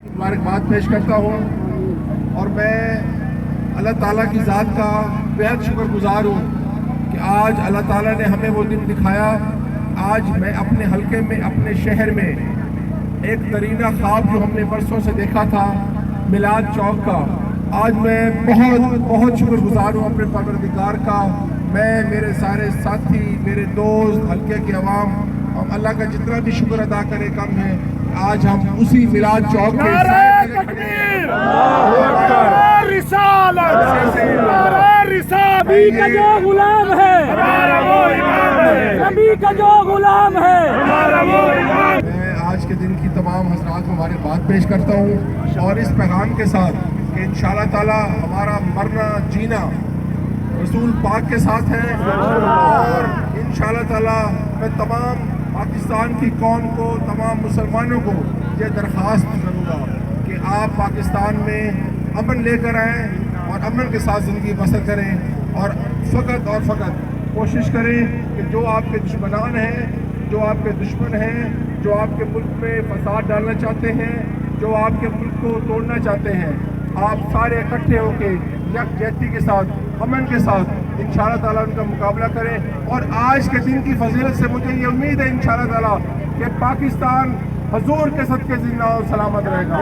मुबारकबाद पेश करता हूँ और मैं अल्लाह ताला की ज़ात का बेहद शुक्रगुजार हूँ कि आज अल्लाह ताला ने हमें वो दिन दिखाया। आज मैं अपने हलके में, अपने शहर में एक तरीना ख्वाब जो हमने बरसों से देखा था मिलाद चौक का, आज मैं बहुत बहुत शुक्रगुजार हूँ अपने परवरदिगार का। मैं, मेरे सारे साथी, मेरे दोस्त, हलके के अवाम, हम अल्लाह का जितना भी शुक्र अदा करें कम है। आज हम उसी मिलाद चौक के नबी का जो गुलाम है, नबी का जो गुलाम है। मैं आज के दिन की तमाम हज़रात को मुबारकबाद पेश करता हूँ और इस पैगाम के साथ कि इंशाअल्लाह ताला हमारा मरना जीना रसूल पाक के साथ है। और इंशाअल्लाह ताला मैं तमाम पाकिस्तान की कौम को, तमाम मुसलमानों को ये दरख्वास्त करूँगा कि आप पाकिस्तान में अमन लेकर आएँ और अमन के साथ ज़िंदगी बसर करें और फ़कत कोशिश करें कि जो आपके दुश्मनान हैं, जो आपके दुश्मन हैं, जो आपके मुल्क में फसाद डालना चाहते हैं, जो आपके मुल्क को तोड़ना चाहते हैं, आप सारे इकट्ठे होकर यकजहती के साथ, अमन के साथ इंशाअल्लाह ताला उनका मुकाबला करें। और आज के दिन की फजीलत से मुझे ये उम्मीद है इंशाअल्लाह ताला कि पाकिस्तान हुजूर के सदक़े ज़िंदा और सलामत रहेगा।